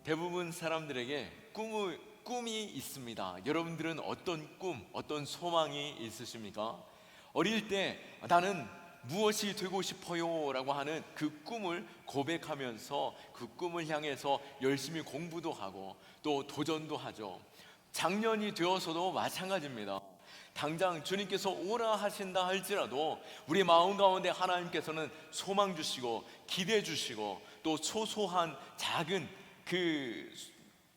대부분 사람들에게 꿈이 있습니다. 여러분들은 어떤 꿈, 어떤 소망이 있으십니까? 어릴 때 나는 무엇이 되고 싶어요 라고 하는 그 꿈을 고백하면서 그 꿈을 향해서 열심히 공부도 하고 또 도전도 하죠. 작년이 되어서도 마찬가지입니다. 당장 주님께서 오라 하신다 할지라도 우리 마음 가운데 하나님께서는 소망 주시고 기대 주시고 또 소소한 작은 그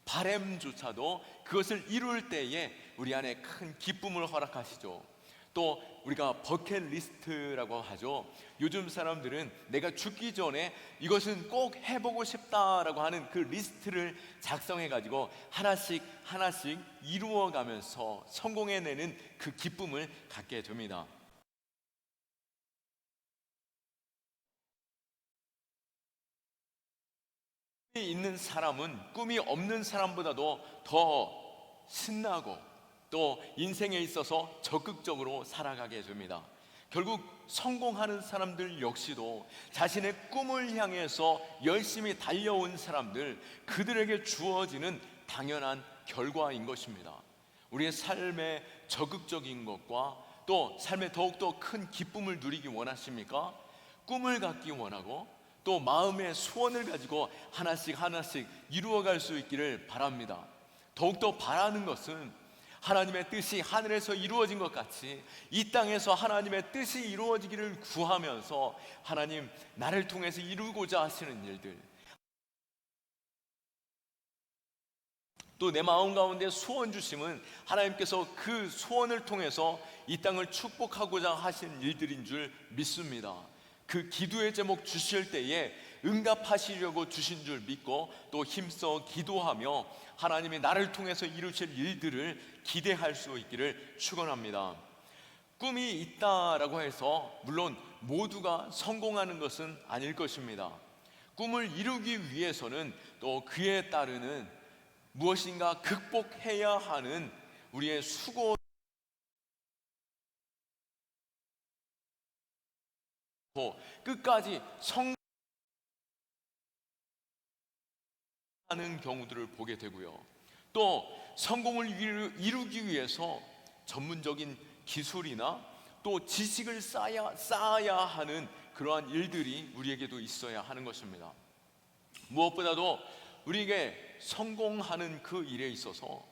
바램조차도 그것을 이룰 때에 우리 안에 큰 기쁨을 허락하시죠. 또 우리가 버킷리스트라고 하죠. 요즘 사람들은 내가 죽기 전에 이것은 꼭 해보고 싶다라고 하는 그 리스트를 작성해 가지고 하나씩 하나씩 이루어가면서 성공해내는 그 기쁨을 갖게 됩니다. 꿈이 있는 사람은 꿈이 없는 사람보다도 더 신나고 또 인생에 있어서 적극적으로 살아가게 됩니다. 결국 성공하는 사람들 역시도 자신의 꿈을 향해서 열심히 달려온 사람들, 그들에게 주어지는 당연한 결과인 것입니다. 우리의 삶에 적극적인 것과 또 삶에 더욱더 큰 기쁨을 누리기 원하십니까? 꿈을 갖기 원하고 또 마음의 소원을 가지고 하나씩 하나씩 이루어갈 수 있기를 바랍니다. 더욱더 바라는 것은 하나님의 뜻이 하늘에서 이루어진 것 같이 이 땅에서 하나님의 뜻이 이루어지기를 구하면서 하나님 나를 통해서 이루고자 하시는 일들, 또 내 마음 가운데 소원 주심은 하나님께서 그 소원을 통해서 이 땅을 축복하고자 하신 일들인 줄 믿습니다. 그 기도의 제목 주실 때에 응답하시려고 주신 줄 믿고 또 힘써 기도하며 하나님이 나를 통해서 이루실 일들을 기대할 수 있기를 축원합니다. 꿈이 있다라고 해서 물론 모두가 성공하는 것은 아닐 것입니다. 꿈을 이루기 위해서는 또 그에 따르는 무엇인가 극복해야 하는 우리의 수고, 끝까지 성공하는 경우들을 보게 되고요. 또 성공을 이루기 위해서 전문적인 기술이나 또 지식을 쌓아야 하는 그러한 일들이 우리에게도 있어야 하는 것입니다. 무엇보다도 우리에게 성공하는 그 일에 있어서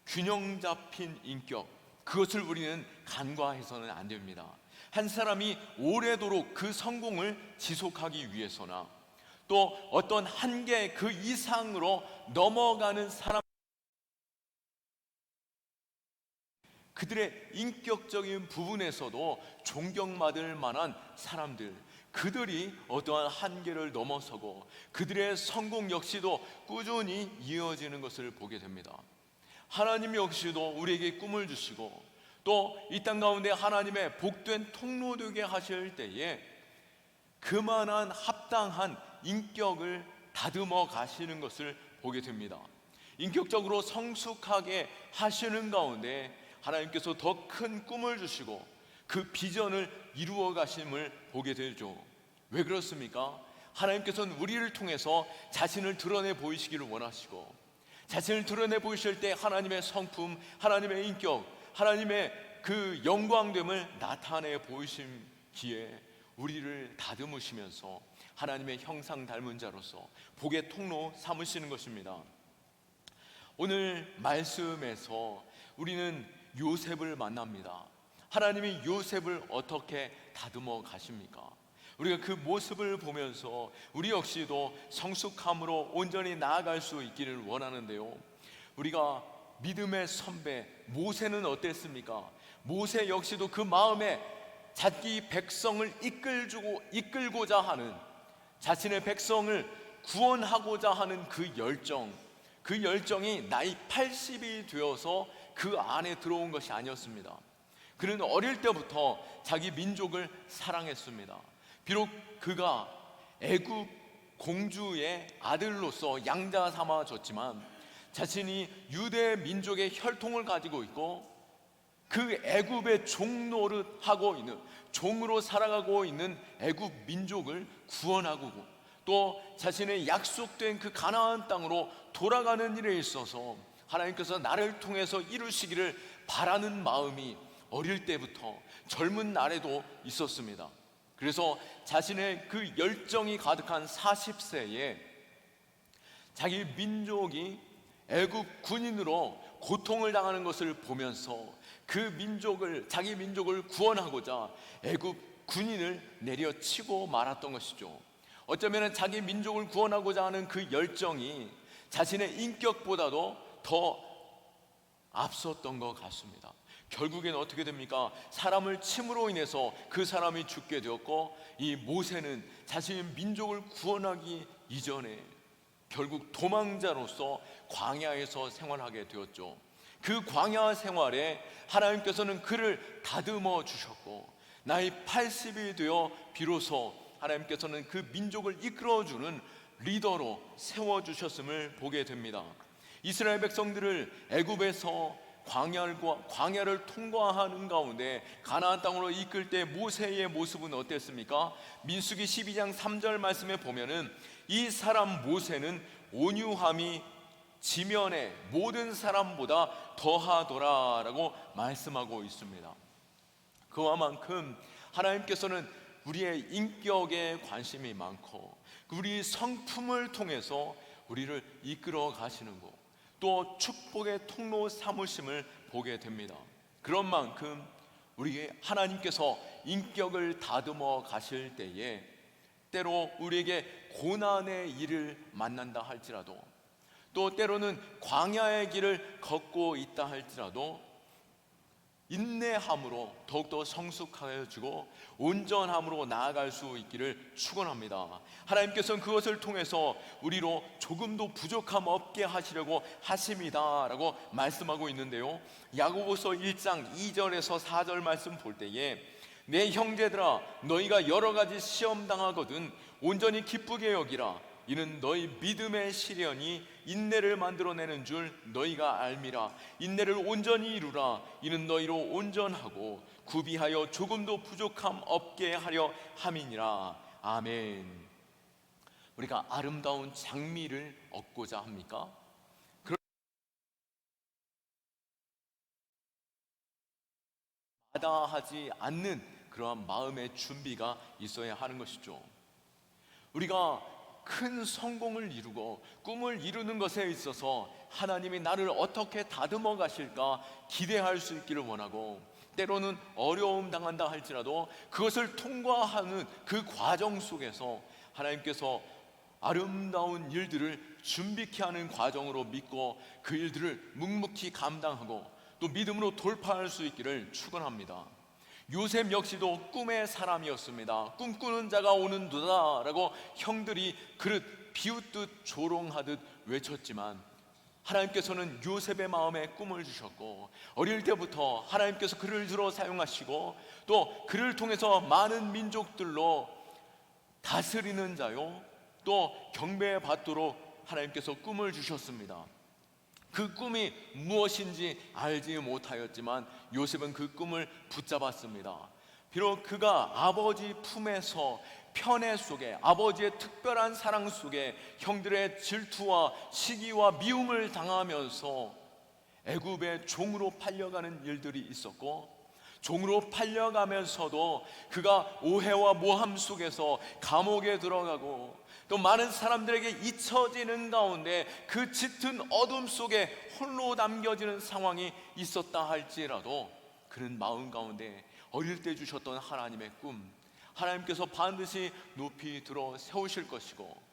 균형 잡힌 인격, 그것을 우리는 간과해서는 안 됩니다. 한 사람이 오래도록 그 성공을 지속하기 위해서나 또 어떤 한계 그 이상으로 넘어가는 사람, 그들의 인격적인 부분에서도 존경받을 만한 사람들, 그들이 어떠한 한계를 넘어서고 그들의 성공 역시도 꾸준히 이어지는 것을 보게 됩니다. 하나님 역시도 우리에게 꿈을 주시고 또 이 땅 가운데 하나님의 복된 통로 되게 하실 때에 그만한 합당한 인격을 다듬어 가시는 것을 보게 됩니다. 인격적으로 성숙하게 하시는 가운데 하나님께서 더 큰 꿈을 주시고 그 비전을 이루어 가심을 보게 되죠. 왜 그렇습니까? 하나님께서는 우리를 통해서 자신을 드러내 보이시기를 원하시고 자신을 드러내 보이실 때 하나님의 성품, 하나님의 인격, 하나님의 그 영광됨을 나타내 보이시기에 우리를 다듬으시면서 하나님의 형상 닮은 자로서 복의 통로 삼으시는 것입니다. 오늘 말씀에서 우리는 요셉을 만납니다. 하나님이 요셉을 어떻게 다듬어 가십니까? 우리가 그 모습을 보면서 우리 역시도 성숙함으로 온전히 나아갈 수 있기를 원하는데요, 우리가 믿음의 선배 모세는 어땠습니까? 모세 역시도 그 마음에 자기 백성을 이끌고자 하는, 자신의 백성을 구원하고자 하는 그 열정이 나이 80이 되어서 그 안에 들어온 것이 아니었습니다. 그는 어릴 때부터 자기 민족을 사랑했습니다. 비록 그가 애굽 공주의 아들로서 양자 삼아졌지만 자신이 유대 민족의 혈통을 가지고 있고 그 애굽의 종노릇하고 있는, 종으로 살아가고 있는 애굽 민족을 구원하고 또 자신의 약속된 그 가나안 땅으로 돌아가는 일에 있어서 하나님께서 나를 통해서 이루시기를 바라는 마음이 어릴 때부터 젊은 날에도 있었습니다. 그래서 자신의 그 열정이 가득한 40세에 자기 민족이 애굽 군인으로 고통을 당하는 것을 보면서 자기 민족을 구원하고자 애굽 군인을 내려치고 말았던 것이죠. 어쩌면 자기 민족을 구원하고자 하는 그 열정이 자신의 인격보다도 더 앞섰던 것 같습니다. 결국엔 어떻게 됩니까? 사람을 침으로 인해서 그 사람이 죽게 되었고, 이 모세는 자신의 민족을 구원하기 이전에 결국 도망자로서 광야에서 생활하게 되었죠. 그 광야 생활에 하나님께서는 그를 다듬어 주셨고, 나이 80이 되어 비로소 하나님께서는 그 민족을 이끌어주는 리더로 세워주셨음을 보게 됩니다. 이스라엘 백성들을 애굽에서 광야를 통과하는 가운데 가나안 땅으로 이끌 때 모세의 모습은 어땠습니까? 민수기 12장 3절 말씀에 보면은 이 사람 모세는 온유함이 지면의 모든 사람보다 더하더라 라고 말씀하고 있습니다. 그와 만큼 하나님께서는 우리의 인격에 관심이 많고 우리 성품을 통해서 우리를 이끌어 가시는 것, 또 축복의 통로 삼으심을 보게 됩니다. 그런 만큼 우리에게 하나님께서 인격을 다듬어 가실 때에 때로 우리에게 고난의 일을 만난다 할지라도, 또 때로는 광야의 길을 걷고 있다 할지라도 인내함으로 더욱더 성숙해지고 온전함으로 나아갈 수 있기를 축원합니다. 하나님께서는 그것을 통해서 우리로 조금도 부족함 없게 하시려고 하십니다 라고 말씀하고 있는데요, 야고보서 1장 2절에서 4절 말씀 볼 때에 내 형제들아 너희가 여러 가지 시험 당하거든 온전히 기쁘게 여기라. 이는 너희 믿음의 시련이 인내를 만들어내는 줄 너희가 알미라. 인내를 온전히 이루라. 이는 너희로 온전하고 구비하여 조금도 부족함 없게 하려 함이니라. 아멘. 우리가 아름다운 장미를 얻고자 합니까? 마다하지 않는 그러한 마음의 준비가 있어야 하는 것이죠. 우리가 큰 성공을 이루고 꿈을 이루는 것에 있어서 하나님이 나를 어떻게 다듬어 가실까 기대할 수 있기를 원하고, 때로는 어려움 당한다 할지라도 그것을 통과하는 그 과정 속에서 하나님께서 아름다운 일들을 준비케 하는 과정으로 믿고 그 일들을 묵묵히 감당하고 또 믿음으로 돌파할 수 있기를 축원합니다. 요셉 역시도 꿈의 사람이었습니다. 꿈꾸는 자가 오는도다 라고 형들이 그릇 비웃듯 조롱하듯 외쳤지만 하나님께서는 요셉의 마음에 꿈을 주셨고, 어릴 때부터 하나님께서 그를 들어 사용하시고 또 그를 통해서 많은 민족들로 다스리는 자요 또 경배받도록 하나님께서 꿈을 주셨습니다. 그 꿈이 무엇인지 알지 못하였지만 요셉은 그 꿈을 붙잡았습니다. 비록 그가 아버지 품에서 편애 속에, 아버지의 특별한 사랑 속에 형들의 질투와 시기와 미움을 당하면서 애굽의 종으로 팔려가는 일들이 있었고, 종으로 팔려가면서도 그가 오해와 모함 속에서 감옥에 들어가고 또 많은 사람들에게 잊혀지는 가운데 그 짙은 어둠 속에 홀로 남겨지는 상황이 있었다 할지라도 그런 마음 가운데 어릴 때 주셨던 하나님의 꿈, 하나님께서 반드시 높이 들어 세우실 것이고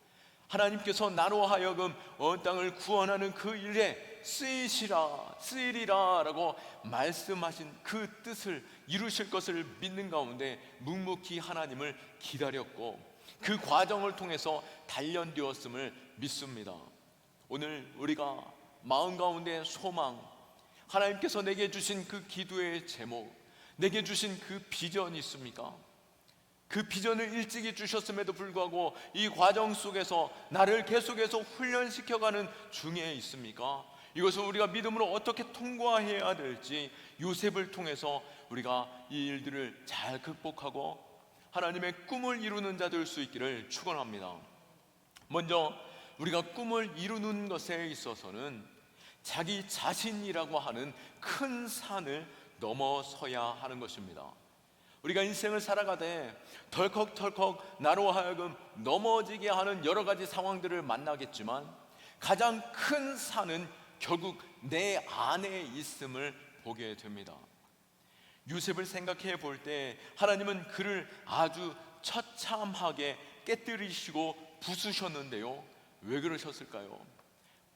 하나님께서 나로 하여금 온 땅을 구원하는 그 일에 쓰이리라 라고 말씀하신 그 뜻을 이루실 것을 믿는 가운데 묵묵히 하나님을 기다렸고 그 과정을 통해서 단련되었음을 믿습니다. 오늘 우리가 마음 가운데 소망, 하나님께서 내게 주신 그 기도의 제목, 내게 주신 그 비전이 있습니까? 그 비전을 일찍이 주셨음에도 불구하고 이 과정 속에서 나를 계속해서 훈련시켜가는 중에 있습니까? 이것을 우리가 믿음으로 어떻게 통과해야 될지 요셉을 통해서 우리가 이 일들을 잘 극복하고 하나님의 꿈을 이루는 자 될 수 있기를 축원합니다. 먼저 우리가 꿈을 이루는 것에 있어서는 자기 자신이라고 하는 큰 산을 넘어서야 하는 것입니다. 우리가 인생을 살아가되 덜컥덜컥 나로 하여금 넘어지게 하는 여러 가지 상황들을 만나겠지만, 가장 큰 산은 결국 내 안에 있음을 보게 됩니다. 요셉을 생각해 볼 때 하나님은 그를 아주 처참하게 깨뜨리시고 부수셨는데요, 왜 그러셨을까요?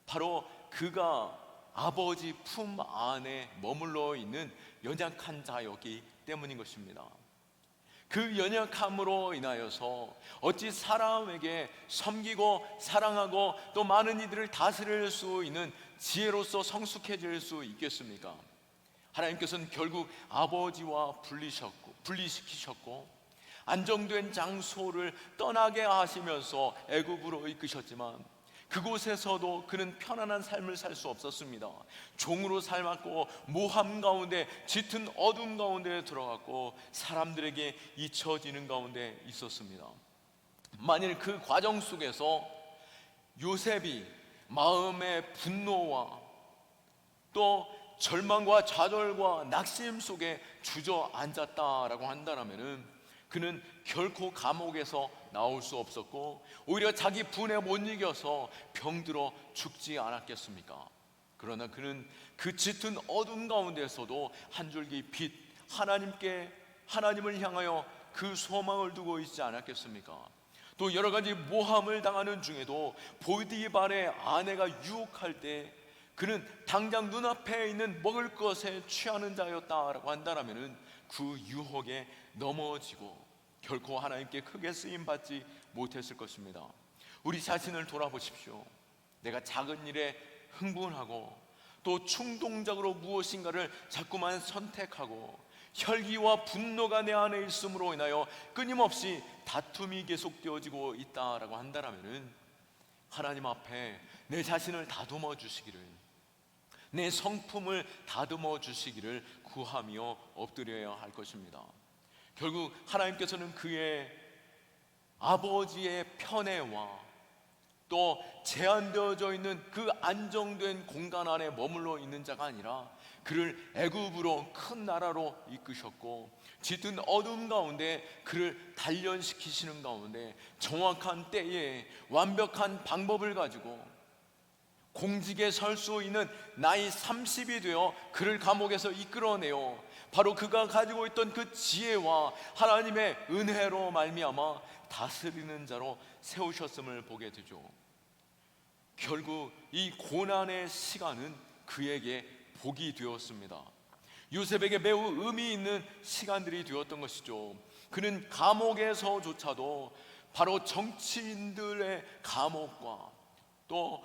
바로 그가 아버지 품 안에 머물러 있는 연약한 자였기 때문인 것입니다. 그 연약함으로 인하여서 어찌 사람에게 섬기고 사랑하고 또 많은 이들을 다스릴 수 있는 지혜로서 성숙해질 수 있겠습니까? 하나님께서는 결국 아버지와 분리시키셨고 안정된 장소를 떠나게 하시면서 애굽으로 이끄셨지만, 그곳에서도 그는 편안한 삶을 살 수 없었습니다. 종으로 살았고 모함 가운데, 짙은 어둠 가운데 들어갔고 사람들에게 잊혀지는 가운데 있었습니다. 만일 그 과정 속에서 요셉이 마음의 분노와 또 절망과 좌절과 낙심 속에 주저앉았다라고 한다면 그는 결코 감옥에서 나올 수 없었고 오히려 자기 분에 못 이겨서 병들어 죽지 않았겠습니까? 그러나 그는 그 짙은 어둠 가운데서도 한 줄기 빛, 하나님을 향하여 그 소망을 두고 있지 않았겠습니까? 또 여러 가지 모함을 당하는 중에도 보디발의 아내가 유혹할 때 그는 당장 눈앞에 있는 먹을 것에 취하는 자였다라고 한다면 그 유혹에 넘어지고 결코 하나님께 크게 쓰임받지 못했을 것입니다. 우리 자신을 돌아보십시오. 내가 작은 일에 흥분하고 또 충동적으로 무엇인가를 자꾸만 선택하고 혈기와 분노가 내 안에 있음으로 인하여 끊임없이 다툼이 계속되어지고 있다라고 한다면 하나님 앞에 내 자신을 다듬어 주시기를, 내 성품을 다듬어 주시기를 구하며 엎드려야 할 것입니다. 결국 하나님께서는 그의 아버지의 편애와 또 제한되어져 있는 그 안정된 공간 안에 머물러 있는 자가 아니라 그를 애굽으로, 큰 나라로 이끄셨고 짙은 어둠 가운데 그를 단련시키시는 가운데 정확한 때에 완벽한 방법을 가지고 공직에 설 수 있는 나이 30이 되어 그를 감옥에서 이끌어내어 바로 그가 가지고 있던 그 지혜와 하나님의 은혜로 말미암아 다스리는 자로 세우셨음을 보게 되죠. 결국 이 고난의 시간은 그에게 복이 되었습니다. 요셉에게 매우 의미 있는 시간들이 되었던 것이죠. 그는 감옥에서조차도 바로 정치인들의 감옥과 또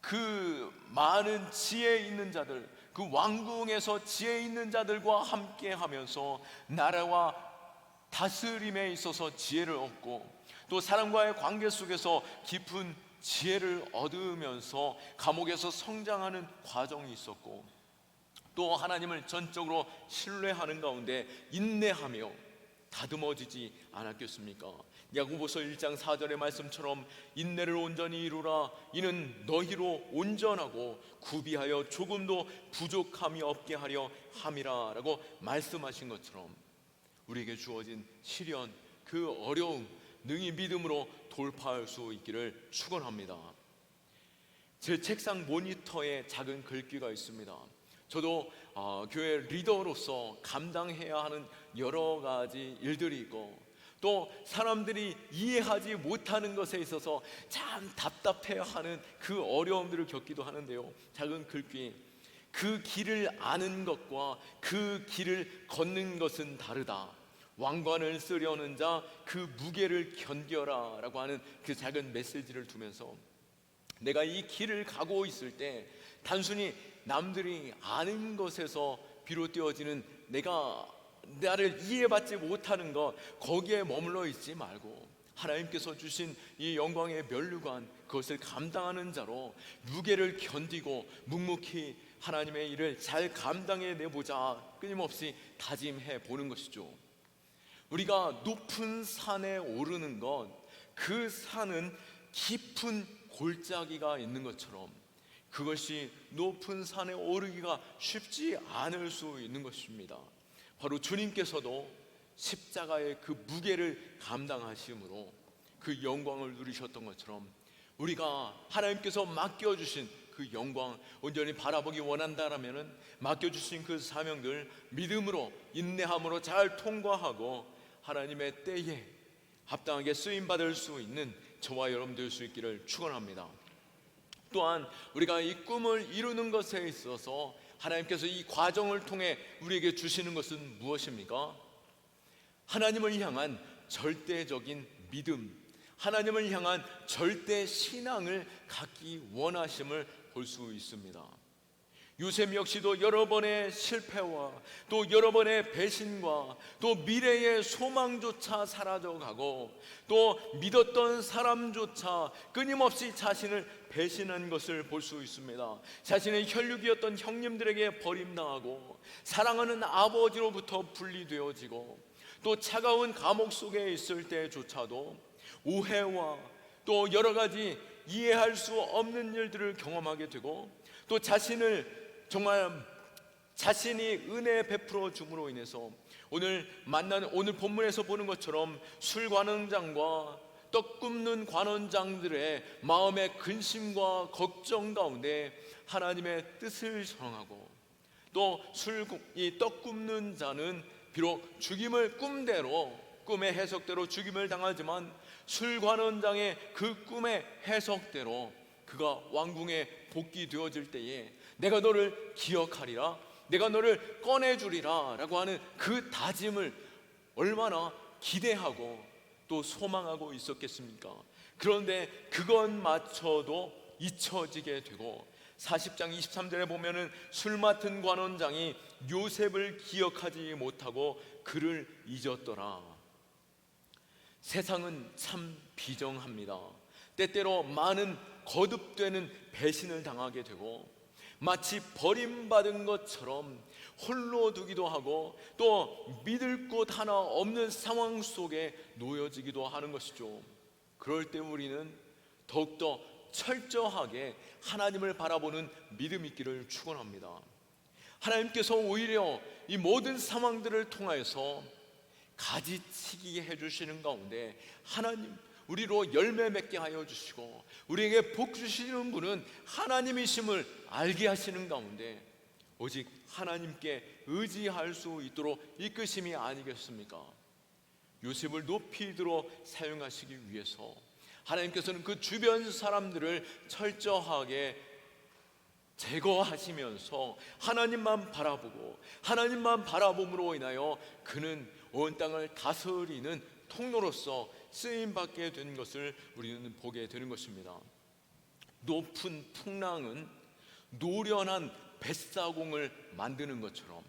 그 많은 지혜 있는 자들, 그 왕궁에서 지혜 있는 자들과 함께 하면서 나라와 다스림에 있어서 지혜를 얻고 또 사람과의 관계 속에서 깊은 지혜를 얻으면서 감옥에서 성장하는 과정이 있었고 또 하나님을 전적으로 신뢰하는 가운데 인내하며 다듬어지지 않았겠습니까? 야고보서 1장 4절의 말씀처럼 인내를 온전히 이루라. 이는 너희로 온전하고 구비하여 조금도 부족함이 없게 하려 함이라 라고 말씀하신 것처럼 우리에게 주어진 시련, 그 어려움 능히 믿음으로 돌파할 수 있기를 축원합니다. 제 책상 모니터에 작은 글귀가 있습니다. 저도 교회 리더로서 감당해야 하는 여러 가지 일들이 있고 또 사람들이 이해하지 못하는 것에 있어서 참 답답해하는 그 어려움들을 겪기도 하는데요. 작은 글귀, 그 길을 아는 것과 그 길을 걷는 것은 다르다. 왕관을 쓰려는 자 그 무게를 견뎌라 라고 하는 그 작은 메시지를 두면서 내가 이 길을 가고 있을 때 단순히 남들이 아는 것에서 비롯되어지는 나를 이해받지 못하는 것, 거기에 머물러 있지 말고 하나님께서 주신 이 영광의 면류관, 그것을 감당하는 자로 무게를 견디고 묵묵히 하나님의 일을 잘 감당해 내보자 끊임없이 다짐해 보는 것이죠. 우리가 높은 산에 오르는 것, 그 산은 깊은 골짜기가 있는 것처럼 그것이 높은 산에 오르기가 쉽지 않을 수 있는 것입니다. 바로 주님께서도 십자가의 그 무게를 감당하심으로 그 영광을 누리셨던 것처럼 우리가 하나님께서 맡겨주신 그 영광 온전히 바라보기 원한다라면 맡겨주신 그 사명들 믿음으로 인내함으로 잘 통과하고 하나님의 때에 합당하게 쓰임받을 수 있는 저와 여러분 될 수 있기를 축원합니다. 또한 우리가 이 꿈을 이루는 것에 있어서 하나님께서 이 과정을 통해 우리에게 주시는 것은 무엇입니까? 하나님을 향한 절대적인 믿음, 하나님을 향한 절대 신앙을 갖기 원하심을 볼 수 있습니다. 요셉 역시도 여러 번의 실패와 또 여러 번의 배신과 또 미래의 소망조차 사라져가고 또 믿었던 사람조차 끊임없이 자신을 배신한 것을 볼 수 있습니다. 자신의 혈육이었던 형님들에게 버림당하고 사랑하는 아버지로부터 분리되어지고 또 차가운 감옥 속에 있을 때조차도 오해와 또 여러 가지 이해할 수 없는 일들을 경험하게 되고 또 자신을 정말 자신이 은혜 베풀어 줌으로 인해서 오늘 본문에서 보는 것처럼 술 관원장과 떡 굽는 관원장들의 마음의 근심과 걱정 가운데 하나님의 뜻을 전하고 또 떡 굽는 자는 비록 죽임을 꿈의 해석대로 죽임을 당하지만 술 관원장의 그 꿈의 해석대로 그가 왕궁에 복귀되어질 때에 내가 너를 기억하리라, 내가 너를 꺼내주리라 라고 하는 그 다짐을 얼마나 기대하고 또 소망하고 있었겠습니까? 그런데 그것마저도 잊혀지게 되고 40장 23절에 보면은 술 맡은 관원장이 요셉을 기억하지 못하고 그를 잊었더라. 세상은 참 비정합니다. 때때로 많은 거듭되는 배신을 당하게 되고 마치 버림받은 것처럼 홀로 두기도 하고 또 믿을 곳 하나 없는 상황 속에 놓여지기도 하는 것이죠. 그럴 때 우리는 더욱더 철저하게 하나님을 바라보는 믿음 있기를 축원합니다. 하나님께서 오히려 이 모든 상황들을 통하여서 가지치기 해주시는 가운데 하나님 우리로 열매 맺게 하여 주시고 우리에게 복 주시는 분은 하나님이심을 알게 하시는 가운데 오직 하나님께 의지할 수 있도록 이끄심이 아니겠습니까? 요셉을 높이 들어 사용하시기 위해서 하나님께서는 그 주변 사람들을 철저하게 제거하시면서 하나님만 바라보고 하나님만 바라봄으로 인하여 그는 온 땅을 다스리는 통로로서 쓰임받게 된 것을 우리는 보게 되는 것입니다. 높은 풍랑은 노련한 뱃사공을 만드는 것처럼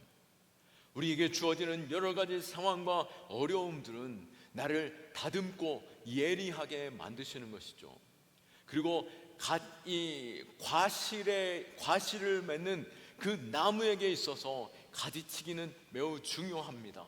우리에게 주어지는 여러 가지 상황과 어려움들은 나를 다듬고 예리하게 만드시는 것이죠. 그리고 이 과실을 맺는 그 나무에게 있어서 가지치기는 매우 중요합니다.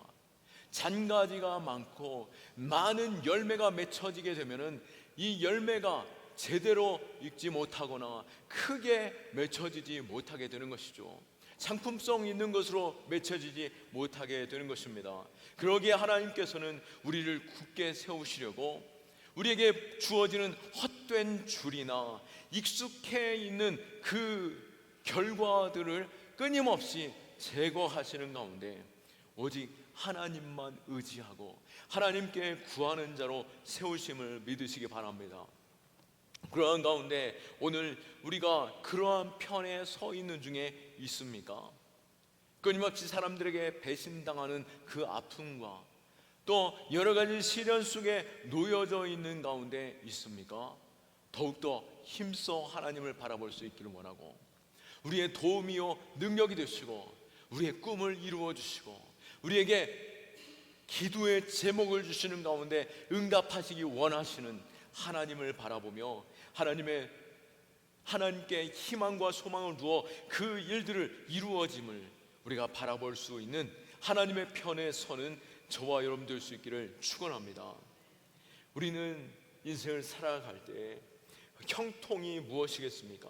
잔가지가 많고 많은 열매가 맺혀지게 되면은 이 열매가 제대로 익지 못하거나 크게 맺혀지지 못하게 되는 것이죠. 상품성 있는 것으로 맺혀지지 못하게 되는 것입니다. 그러기에 하나님께서는 우리를 굳게 세우시려고 우리에게 주어지는 헛된 줄이나 익숙해 있는 그 결과들을 끊임없이 제거하시는 가운데 오직 하나님만 의지하고 하나님께 구하는 자로 세우심을 믿으시기 바랍니다. 그러한 가운데 오늘 우리가 그러한 편에 서 있는 중에 있습니까? 끊임없이 사람들에게 배신당하는 그 아픔과 또 여러 가지 시련 속에 놓여져 있는 가운데 있습니까? 더욱더 힘써 하나님을 바라볼 수 있기를 원하고 우리의 도움이요 능력이 되시고 우리의 꿈을 이루어 주시고 우리에게 기도의 제목을 주시는 가운데 응답하시기 원하시는 하나님을 바라보며 하나님께 희망과 소망을 두어 그 일들을 이루어짐을 우리가 바라볼 수 있는 하나님의 편에 서는 저와 여러분 될 수 있기를 축원합니다. 우리는 인생을 살아갈 때 형통이 무엇이겠습니까?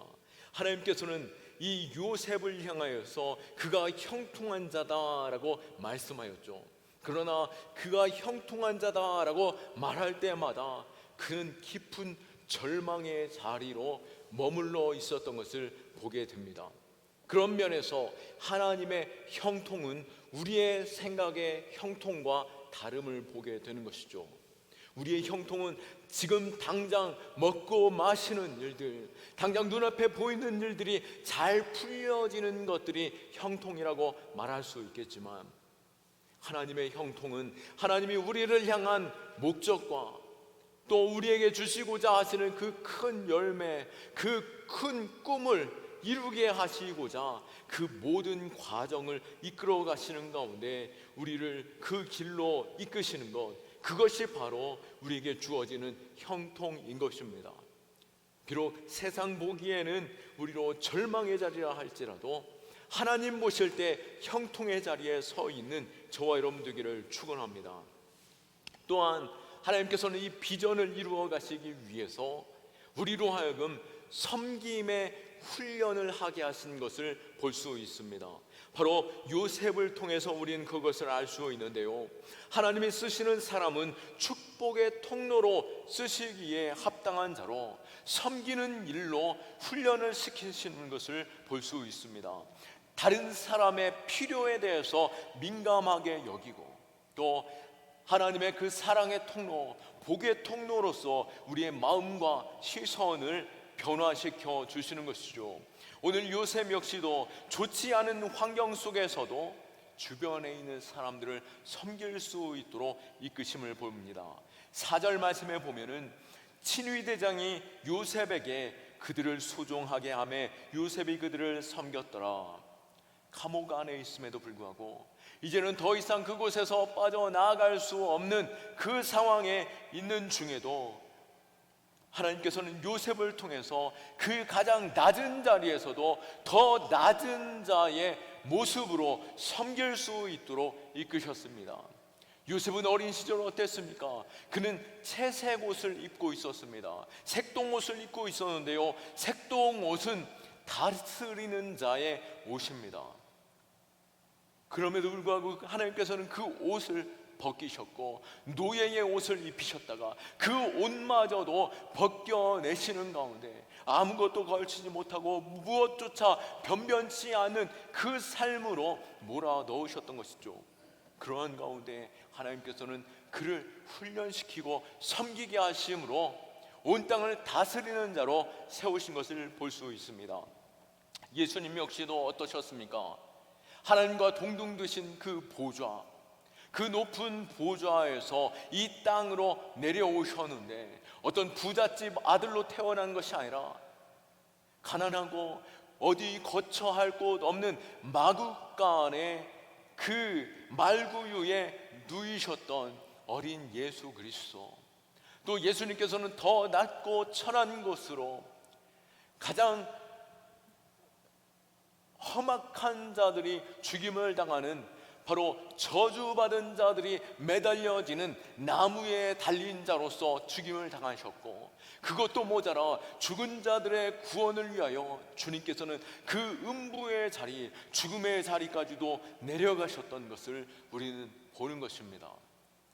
하나님께서는 이 요셉을 향하여서 그가 형통한 자다라고 말씀하였죠. 그러나 그가 형통한 자다라고 말할 때마다 그는 깊은 절망의 자리로 머물러 있었던 것을 보게 됩니다. 그런 면에서 하나님의 형통은 우리의 생각의 형통과 다름을 보게 되는 것이죠. 우리의 형통은 지금 당장 먹고 마시는 일들, 당장 눈앞에 보이는 일들이 잘 풀려지는 것들이 형통이라고 말할 수 있겠지만, 하나님의 형통은 하나님이 우리를 향한 목적과 또 우리에게 주시고자 하시는 그 큰 열매, 그 큰 꿈을 이루게 하시고자 그 모든 과정을 이끌어 가시는 가운데 우리를 그 길로 이끄시는 것, 그것이 바로 우리에게 주어지는 형통인 것입니다. 비록 세상 보기에는 우리로 절망의 자리라 할지라도 하나님 보실 때 형통의 자리에 서 있는 저와 여러분 되기를 축원합니다. 또한 하나님께서는 이 비전을 이루어 가시기 위해서 우리로 하여금 섬김의 훈련을 하게 하신 것을 볼 수 있습니다. 바로 요셉을 통해서 우리는 그것을 알 수 있는데요, 하나님이 쓰시는 사람은 축복의 통로로 쓰시기에 합당한 자로 섬기는 일로 훈련을 시키시는 것을 볼 수 있습니다. 다른 사람의 필요에 대해서 민감하게 여기고 또 하나님의 그 사랑의 통로, 복의 통로로서 우리의 마음과 시선을 변화시켜 주시는 것이죠. 오늘 요셉 역시도 좋지 않은 환경 속에서도 주변에 있는 사람들을 섬길 수 있도록 이끄심을 봅니다. 4절 말씀에 보면은 친위대장이 요셉에게 그들을 소종하게 하며 요셉이 그들을 섬겼더라. 감옥 안에 있음에도 불구하고 이제는 더 이상 그곳에서 빠져나갈 수 없는 그 상황에 있는 중에도 하나님께서는 요셉을 통해서 그 가장 낮은 자리에서도 더 낮은 자의 모습으로 섬길 수 있도록 이끄셨습니다. 요셉은 어린 시절 어땠습니까? 그는 채색 옷을 입고 있었습니다. 색동 옷을 입고 있었는데요, 색동 옷은 다스리는 자의 옷입니다. 그럼에도 불구하고 하나님께서는 그 옷을 벗기셨고 노예의 옷을 입히셨다가 그 옷마저도 벗겨내시는 가운데 아무것도 걸치지 못하고 무엇조차 변변치 않은 그 삶으로 몰아넣으셨던 것이죠. 그러한 가운데 하나님께서는 그를 훈련시키고 섬기게 하심으로 온 땅을 다스리는 자로 세우신 것을 볼 수 있습니다. 예수님 역시도 어떠셨습니까? 하나님과 동등 되신 그 보좌, 그 높은 보좌에서 이 땅으로 내려오셨는데 어떤 부잣집 아들로 태어난 것이 아니라 가난하고 어디 거처할 곳 없는 마국간의 그 말구유에 누이셨던 어린 예수 그리스도, 또 예수님께서는 더 낮고 천한 곳으로 가장 험악한 자들이 죽임을 당하는 바로 저주받은 자들이 매달려지는 나무에 달린 자로서 죽임을 당하셨고, 그것도 모자라 죽은 자들의 구원을 위하여 주님께서는 그 음부의 자리, 죽음의 자리까지도 내려가셨던 것을 우리는 보는 것입니다.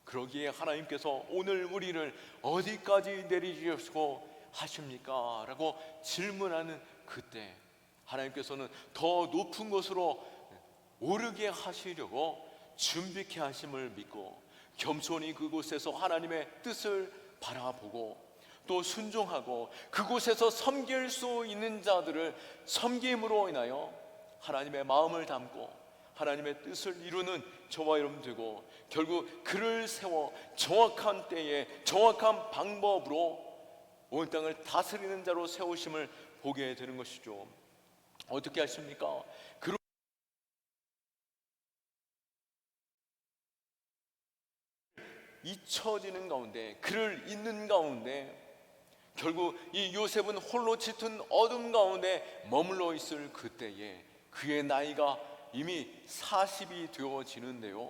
그러기에 하나님께서 오늘 우리를 어디까지 내리시고 하십니까? 라고 질문하는 그때 하나님께서는 더 높은 곳으로 오르게 하시려고 준비케 하심을 믿고 겸손히 그곳에서 하나님의 뜻을 바라보고 또 순종하고 그곳에서 섬길 수 있는 자들을 섬김으로 인하여 하나님의 마음을 담고 하나님의 뜻을 이루는 저와 여러분 되고, 결국 그를 세워 정확한 때에 정확한 방법으로 온 땅을 다스리는 자로 세우심을 보게 되는 것이죠. 어떻게 하십니까? 잊혀지는 가운데, 그를 잊는 가운데 결국 이 요셉은 홀로 짙은 어둠 가운데 머물러 있을 그때에 그의 나이가 이미 40이 되어지는데요,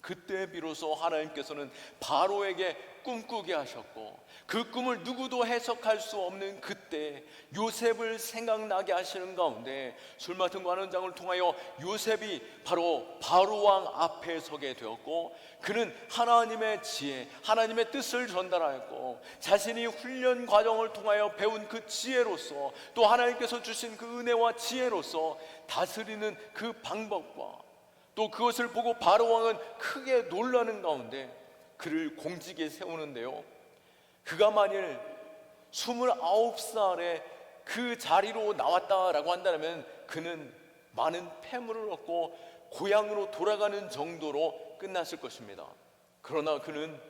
그때 비로소 하나님께서는 바로에게 꿈꾸게 하셨고, 그 꿈을 누구도 해석할 수 없는 그때 요셉을 생각나게 하시는 가운데 술 맡은 관원장을 통하여 요셉이 바로 바로왕 앞에 서게 되었고, 그는 하나님의 지혜, 하나님의 뜻을 전달하였고, 자신이 훈련 과정을 통하여 배운 그 지혜로서, 또 하나님께서 주신 그 은혜와 지혜로서 다스리는 그 방법과, 또 그것을 보고 바로왕은 크게 놀라는 가운데 그를 공직에 세우는데요, 그가 만일 29살에 그 자리로 나왔다라고 한다면 그는 많은 패물을 얻고 고향으로 돌아가는 정도로 끝났을 것입니다. 그러나 그는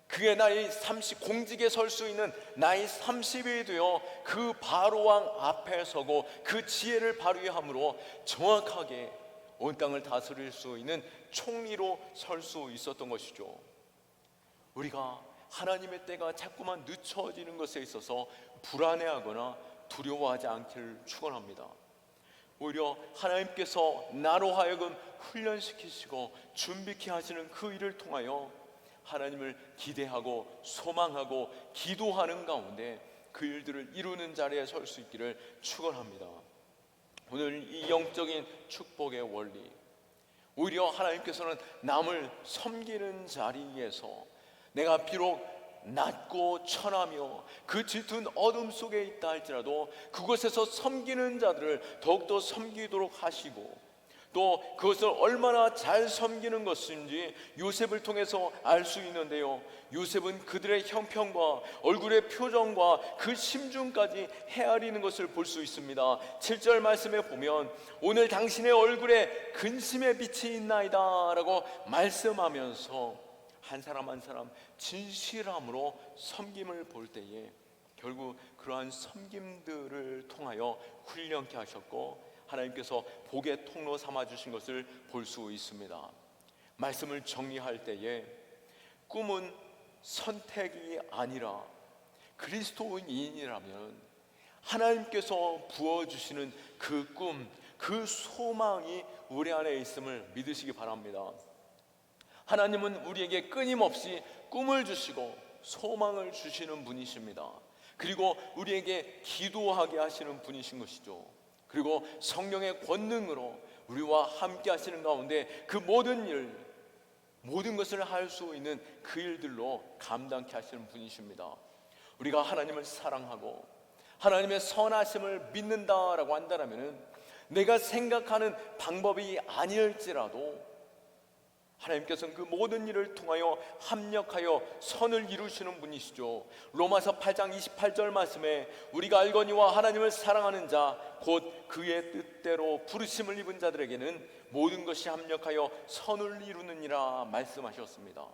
그의 나이 30, 공직에 설 수 있는 나이 30이 되어 그 바로왕 앞에 서고 그 지혜를 발휘함으로 정확하게 온 땅을 다스릴 수 있는 총리로 설 수 있었던 것이죠. 우리가 하나님의 때가 자꾸만 늦춰지는 것에 있어서 불안해하거나 두려워하지 않기를 축원합니다. 오히려 하나님께서 나로 하여금 훈련시키시고 준비케 하시는 그 일을 통하여 하나님을 기대하고 소망하고 기도하는 가운데 그 일들을 이루는 자리에 설 수 있기를 축원합니다. 오늘 이 영적인 축복의 원리, 오히려 하나님께서는 남을 섬기는 자리에서 내가 비록 낮고 천하며 그 짙은 어둠 속에 있다 할지라도 그곳에서 섬기는 자들을 더욱더 섬기도록 하시고, 또 그것을 얼마나 잘 섬기는 것인지 요셉을 통해서 알 수 있는데요, 요셉은 그들의 형편과 얼굴의 표정과 그 심중까지 헤아리는 것을 볼 수 있습니다. 7절 말씀에 보면 오늘 당신의 얼굴에 근심의 빛이 있나이다 라고 말씀하면서 한 사람 한 사람 진실함으로 섬김을 볼 때에 결국 그러한 섬김들을 통하여 훈련케 하셨고, 하나님께서 복의 통로 삼아주신 것을 볼 수 있습니다. 말씀을 정리할 때에 꿈은 선택이 아니라 그리스도인이라면 하나님께서 부어주시는 그 꿈, 그 소망이 우리 안에 있음을 믿으시기 바랍니다. 하나님은 우리에게 끊임없이 꿈을 주시고 소망을 주시는 분이십니다. 그리고 우리에게 기도하게 하시는 분이신 것이죠. 그리고 성령의 권능으로 우리와 함께 하시는 가운데 그 모든 일, 모든 것을 할 수 있는 그 일들로 감당케 하시는 분이십니다. 우리가 하나님을 사랑하고 하나님의 선하심을 믿는다라고 한다면 내가 생각하는 방법이 아닐지라도 하나님께서는 그 모든 일을 통하여 합력하여 선을 이루시는 분이시죠. 로마서 8장 28절 말씀에 우리가 알거니와 하나님을 사랑하는 자 곧 그의 뜻대로 부르심을 입은 자들에게는 모든 것이 합력하여 선을 이루느니라 말씀하셨습니다.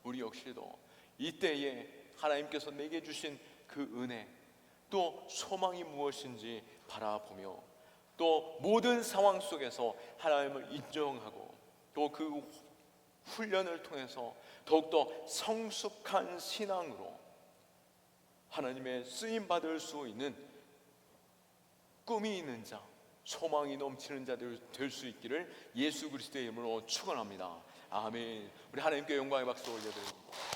우리 역시도 이때에 하나님께서 내게 주신 그 은혜, 또 소망이 무엇인지 바라보며 또 모든 상황 속에서 하나님을 인정하고 또 그 훈련을 통해서 더욱더 성숙한 신앙으로 하나님의 쓰임받을 수 있는 꿈이 있는 자, 소망이 넘치는 자들 될 수 있기를 예수 그리스도의 이름으로 축원합니다. 아멘. 우리 하나님께 영광의 박수 올려드립니다.